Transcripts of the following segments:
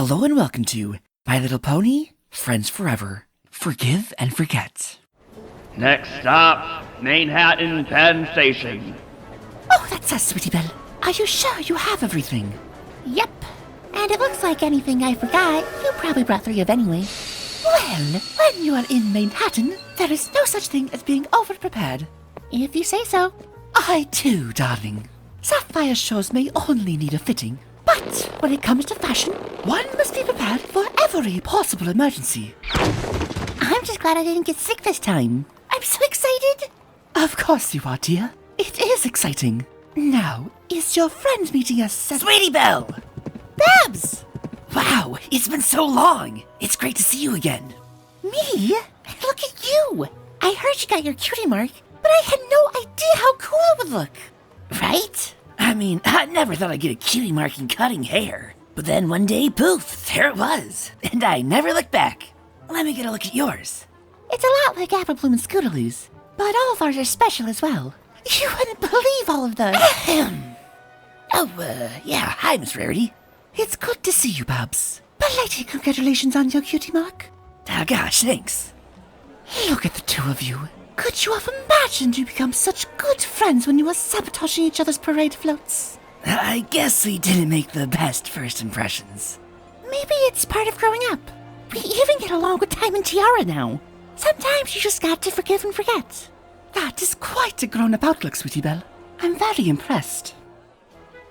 Hello and welcome to My Little Pony, Friends Forever. Forgive and forget. Next stop, Manhattan Penn Station. Oh, that's us, Sweetie Belle. Are you sure you have everything? Yep. And it looks like anything I forgot, you probably brought 3 of anyway. Well, when you are in Manhattan, there is no such thing as being over-prepared. If you say so. I do, darling. Sapphire shows may only need a fitting, but when it comes to fashion, one must be prepared for every possible emergency. I'm just glad I didn't get sick this time. I'm so excited. Of course you are, dear. It is exciting. Now, is your friend meeting us, Sweetie Belle? Babs! Wow, it's been so long. It's great to see you again. Me? Look at you. I heard you got your cutie mark, but I had no idea how cool it would look. Right? I mean, I never thought I'd get a cutie mark in cutting hair. But then one day, poof, there it was. And I never looked back. Let me get a look at yours. It's a lot like Apple Bloom and Scootaloo's, but all of ours are special as well. You wouldn't believe all of those. Yeah, hi, Miss Rarity. It's good to see you, Babs. Belated congratulations on your cutie mark. Oh, gosh, thanks. Look at the two of you. Could you have imagined you become such good friends when you were sabotaging each other's parade floats? I guess we didn't make the best first impressions. Maybe it's part of growing up. We even get along with Time and Tiara now. Sometimes you just got to forgive and forget. That is quite a grown-up outlook, Sweetie Belle. I'm very impressed.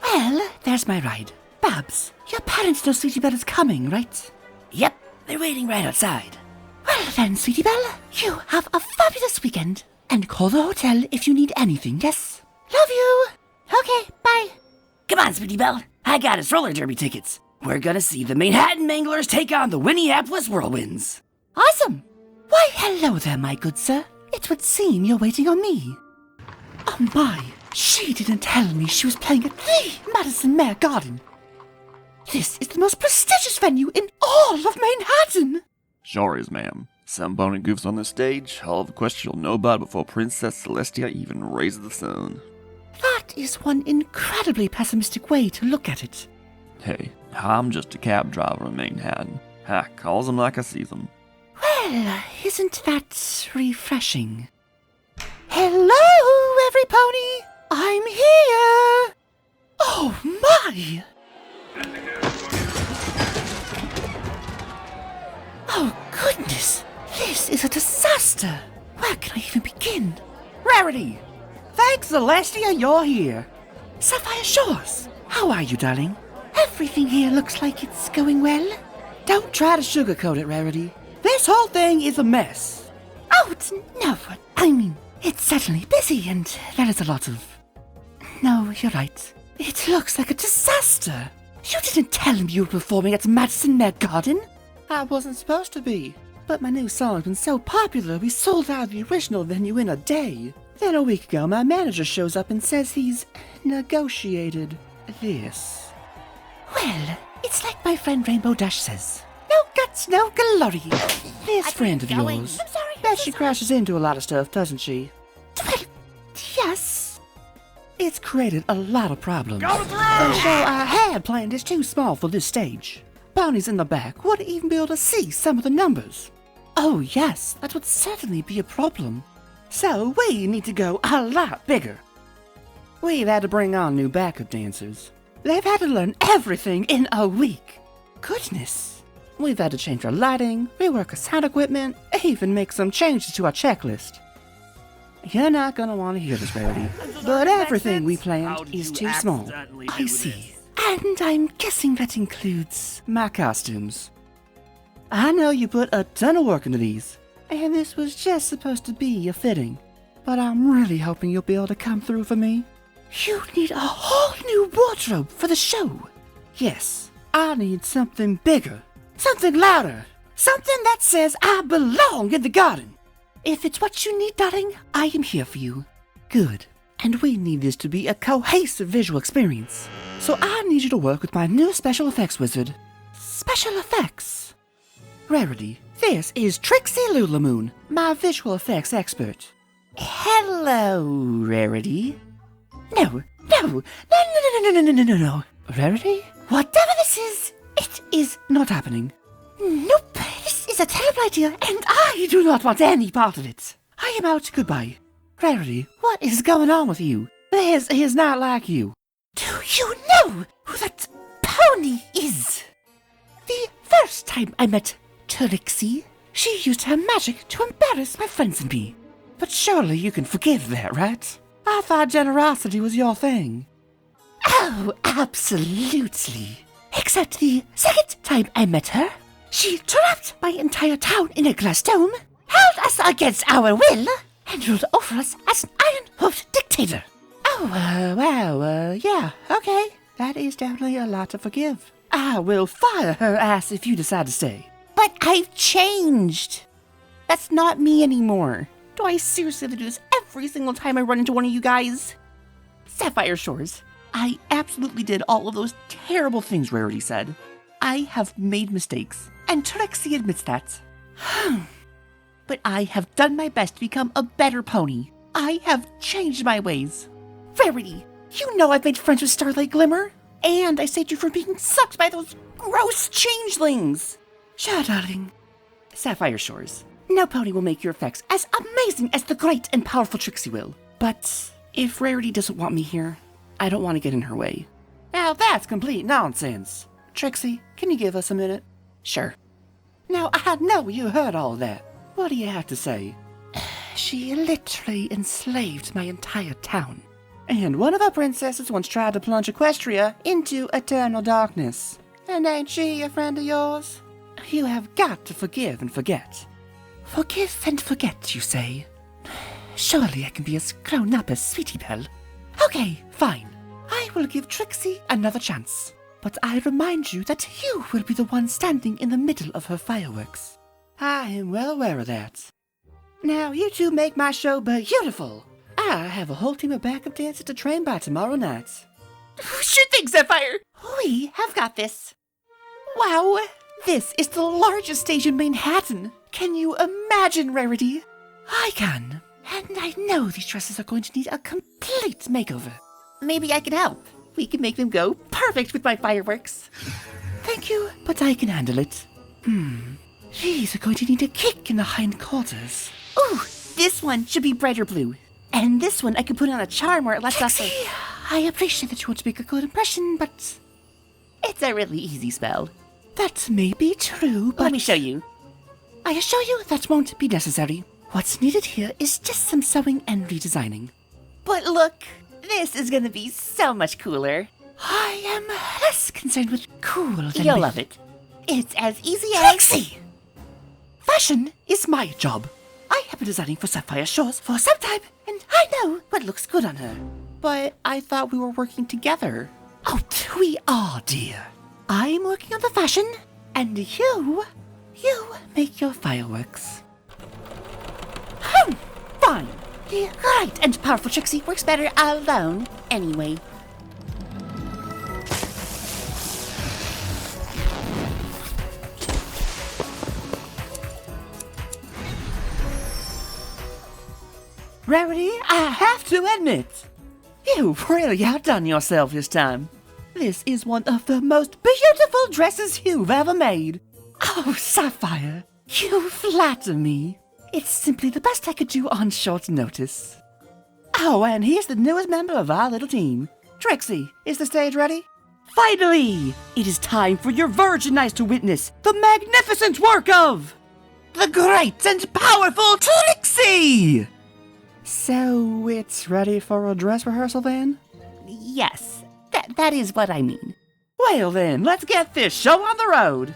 Well, there's my ride. Babs, your parents know Sweetie Belle is coming, right? Yep, they're waiting right outside. Well then, Sweetie Belle, you have a fabulous weekend. And call the hotel if you need anything, yes? Love you! Okay, bye. Come on, Sweetie Belle. I got us roller derby tickets. We're gonna see the Manhattan Manglers take on the Winneapolis Whirlwinds. Awesome! Why, hello there, my good sir. It would seem you're waiting on me. Oh my, she didn't tell me she was playing at the Madison Mare Garden. This is the most prestigious venue in all of Manhattan. Sure is, ma'am. Some pony goofs on the stage, all of the questions you'll know about before Princess Celestia even raises the sun. That is one incredibly pessimistic way to look at it. Hey, I'm just a cab driver in Manhattan. I calls them like I sees them. Well, isn't that refreshing? Hello, every pony! I'm here! Oh my! Oh goodness! This is a disaster! Where can I even begin? Rarity! Thanks, Celestia, you're here. Sapphire Shores! How are you, darling? Everything here looks like it's going well. Don't try to sugarcoat it, Rarity. This whole thing is a mess. Oh, no, I mean, it's certainly busy and there is a lot of... No, you're right. It looks like a disaster. You didn't tell me you were performing at Madison Mare Garden. I wasn't supposed to be, but my new song's been so popular we sold out the original venue in a day. Then a week ago, my manager shows up and says he's negotiated this. Well, it's like my friend Rainbow Dash says. No guts, no glory. This friend of yours. I'm sorry. Bet she crashes into a lot of stuff, doesn't she? Well, yes. It's created a lot of problems. Go through! The show I had planned is too small for this stage. Ponies in the back wouldn't even be able to see some of the numbers. Oh yes, that would certainly be a problem. So we need to go a lot bigger. We've had to bring on new backup dancers. They've had to learn everything in a week. Goodness. We've had to change our lighting, rework our sound equipment, even make some changes to our checklist. You're not gonna want to hear this, Rarity, but everything we planned is too small. I see. And I'm guessing that includes my costumes. I know you put a ton of work into these, and this was just supposed to be a fitting, but I'm really hoping you'll be able to come through for me. You need a whole new wardrobe for the show. Yes, I need something bigger, something louder, something that says I belong in the garden. If it's what you need, darling, I am here for you. Good. And we need this to be a cohesive visual experience. So I need you to work with my new special effects wizard. Special effects? Rarity, this is Trixie Lulamoon, my visual effects expert. Hello, Rarity. No. Rarity? Whatever this is, it is not happening. Nope, this is a terrible idea, And I do not want any part of it. I am out. Goodbye. Rarity, what is going on with you? This is not like you. do you know who that pony is? The first time I met Trixie, she used her magic to embarrass my friends and me. But surely you can forgive that, right? I thought generosity was your thing. Oh, absolutely. Except the second time I met her, she trapped my entire town in a glass dome, held us against our will, and ruled over us as an iron-hoofed dictator. Oh, yeah, okay. That is definitely a lot to forgive. I will fire her ass if you decide to stay. But I've changed. That's not me anymore. Do I seriously have to do this every single time I run into one of you guys? Sapphire Shores, I absolutely did all of those terrible things Rarity said. I have made mistakes, and Trixie admits that. But I have done my best to become a better pony. I have changed my ways. Rarity, you know I've made friends with Starlight Glimmer, and I saved you from being sucked by those gross changelings. Sure, darling. Sapphire Shores, no pony will make your effects as amazing as the great and powerful Trixie will. But if Rarity doesn't want me here, I don't want to get in her way. Now that's complete nonsense. Trixie, can you give us a minute? Sure. Now I know you heard all that. What do you have to say? She literally enslaved my entire town. And one of our princesses once tried to plunge Equestria into eternal darkness. And ain't she a friend of yours? You have got to forgive and forget. Forgive and forget, you say? Surely I can be as grown up as Sweetie Belle. Okay, fine. I will give Trixie another chance. But I remind you that you will be the one standing in the middle of her fireworks. I am well aware of that. Now you two make my show beautiful. I have a whole team of backup dancers to train by tomorrow night. Sure thing, Sapphire! We have got this. Wow, this is the largest stage in Manhattan. Can you imagine, Rarity? I can. And I know these dresses are going to need a complete makeover. Maybe I can help. We can make them go perfect with my fireworks. Thank you, but I can handle it. These are going to need a kick in the hindquarters. Ooh, this one should be brighter blue. And this one I can put on a charm where it lets us... I appreciate that you want to make a good impression, but... it's a really easy spell. That may be true, but... let me show you. I assure you that won't be necessary. What's needed here is just some sewing and redesigning. But look, this is gonna be so much cooler. I am less concerned with cool than You'll with... love it. It's as easy as... Trixie! Fashion is my job. I have been designing for Sapphire Shores for some time, and I know what looks good on her. But I thought we were working together. Oh, we are, dear. I'm working on the fashion, and you make your fireworks. Fine. The great and powerful Trixie works better alone, anyway. Rarity, I have to admit, you've really outdone yourself this time. This is one of the most beautiful dresses you've ever made. Oh, Sapphire, you flatter me. It's simply the best I could do on short notice. Oh, and here's the newest member of our little team. Trixie, is the stage ready? Finally! It is time for your virgin eyes to witness the magnificent work of the great and powerful Trixie! So, it's ready for a dress rehearsal then? Yes, that is what I mean. Well then, let's get this show on the road!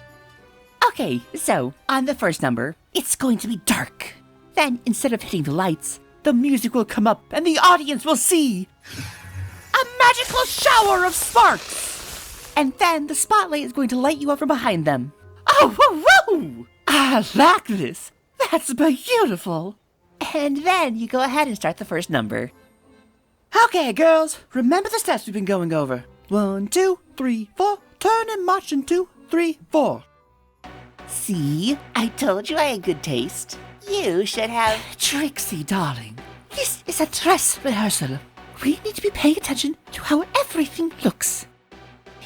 Okay, so, on the first number, it's going to be dark. Then, instead of hitting the lights, the music will come up and the audience will see a magical shower of sparks! And then the spotlight is going to light you up from behind them. Oh, whoa, whoa! I like this! That's beautiful! And then you go ahead and start the first number. Okay, girls, remember the steps we've been going over. 1, 2, 3, 4, turn and march in 2, 3, 4. See, I told you I had good taste. You should have... Trixie, darling, this is a dress rehearsal. We need to be paying attention to how everything looks.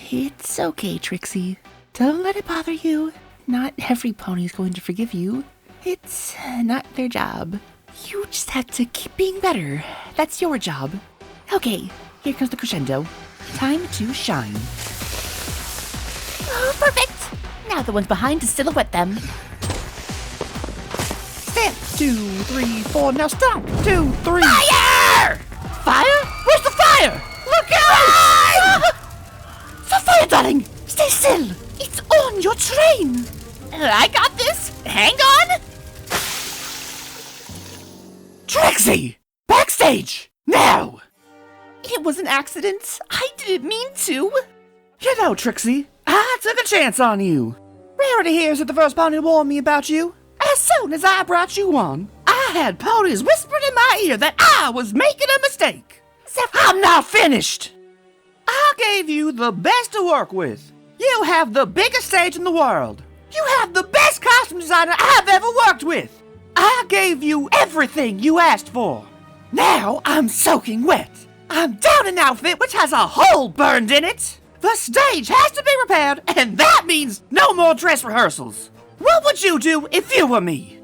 It's okay, Trixie. Don't let it bother you. Not every pony's going to forgive you. It's not their job. You just have to keep being better. That's your job. Okay, here comes the crescendo. Time to shine. Oh, perfect! Now the ones behind to silhouette them. Step 2, 3, 4. Now stop. 2, 3. Fire! Fire? Where's the fire? Look out! The fire, darling. Stay still. It's on your train. I got this! Hang on! Trixie! Backstage! Now! It was an accident. I didn't mean to. You know, Trixie, I took a chance on you. Rarity here said the first pony warned me about you. As soon as I brought you on, I had ponies whispering in my ear that I was making a mistake. I'm not finished. I gave you the best to work with. You have the biggest stage in the world. You have the best costume designer I've ever worked with. I gave you everything you asked for. Now I'm soaking wet. I'm down an outfit which has a hole burned in it. The stage has to be repaired, and that means no more dress rehearsals. What would you do if you were me?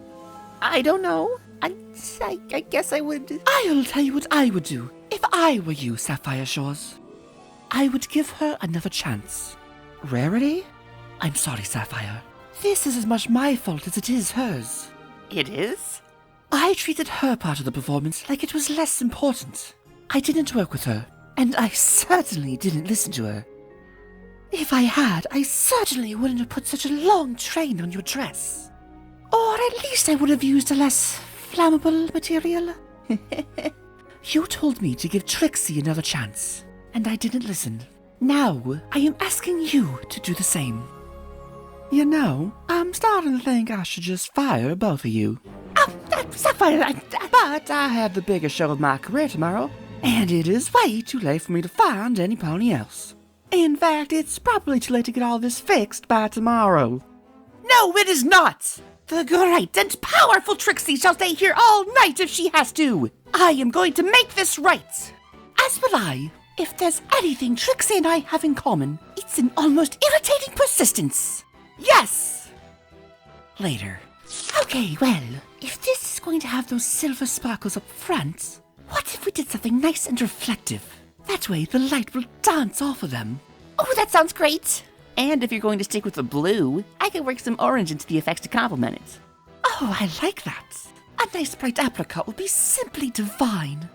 I don't know. I guess I would. I'll tell you what I would do if I were you, Sapphire Shores. I would give her another chance. Rarity? I'm sorry, Sapphire. This is as much my fault as it is hers. It is? I treated her part of the performance like it was less important. I didn't work with her, and I certainly didn't listen to her. If I had, I certainly wouldn't have put such a long train on your dress. Or at least I would have used a less flammable material. You told me to give Trixie another chance, and I didn't listen. Now, I am asking you to do the same. You know, I'm starting to think I should just fire both of you. Sapphire, but I have the biggest show of my career tomorrow, and it is way too late for me to find any pony else. In fact, it's probably too late to get all this fixed by tomorrow. No, it is not! The great and powerful Trixie shall stay here all night if she has to. I am going to make this right. As will I. If there's anything Trixie and I have in common, it's an almost irritating persistence. Yes! Later. Okay, well, if this is going to have those silver sparkles up front, what if we did something nice and reflective? That way the light will dance off of them. Oh, that sounds great. And if you're going to stick with the blue, I could work some orange into the effects to complement it. Oh, I like that. A nice bright apricot would be simply divine.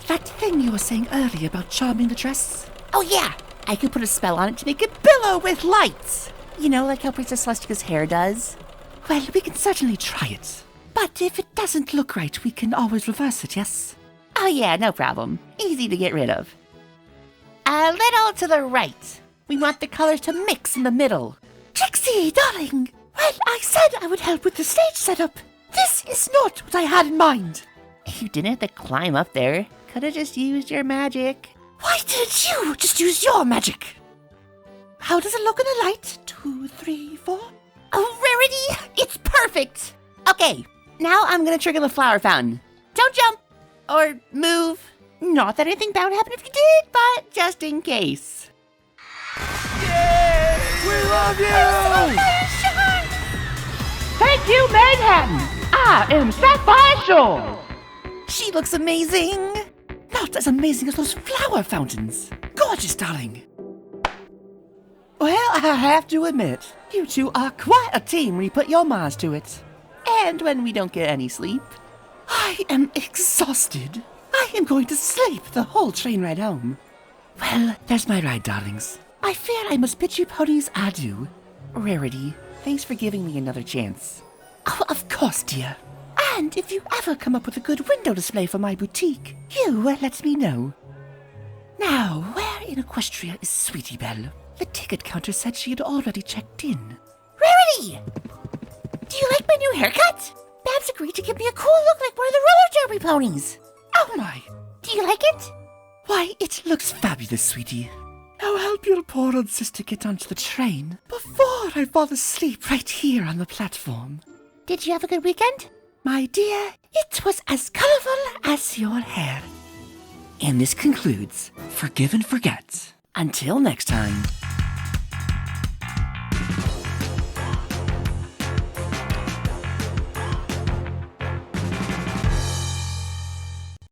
That thing you were saying earlier about charming the dress? Oh yeah, I could put a spell on it to make it billow with lights. You know, like how Princess Celestica's hair does? Well, we can certainly try it. But if it doesn't look right, we can always reverse it, yes? Oh yeah, no problem. Easy to get rid of. A little to the right. We want the colors to mix in the middle. Trixie, darling! Well, I said I would help with the stage setup. This is not what I had in mind. You didn't have to climb up there. Could have just used your magic. Why didn't you just use your magic? How does it look in the light? 2, 3, 4. Oh, Rarity! It's perfect! Okay, now I'm gonna trigger the flower fountain. Don't jump! Or move. Not that anything bad would happen if you did, but just in case. Yay! We love you! Thank you, Manhattan! I am Sapphire Shores! She looks amazing! Not as amazing as those flower fountains. Gorgeous, darling. Well, I have to admit, you two are quite a team when you put your minds to it. And when we don't get any sleep. I am exhausted. I am going to sleep the whole train ride home. Well, there's my ride, darlings. I fear I must bid you ponies adieu. Rarity, thanks for giving me another chance. Oh, of course, dear. And if you ever come up with a good window display for my boutique, you let me know. Now, where in Equestria is Sweetie Belle? The ticket counter said she had already checked in. Rarity! Do you like my new haircut? Babs agreed to give me a cool look like one of the roller derby ponies. Oh my! Do you like it? Why, it looks fabulous, sweetie. Now help your poor old sister get onto the train before I fall asleep right here on the platform. Did you have a good weekend? My dear, it was as colorful as your hair. And this concludes Forgive and Forget. Until next time.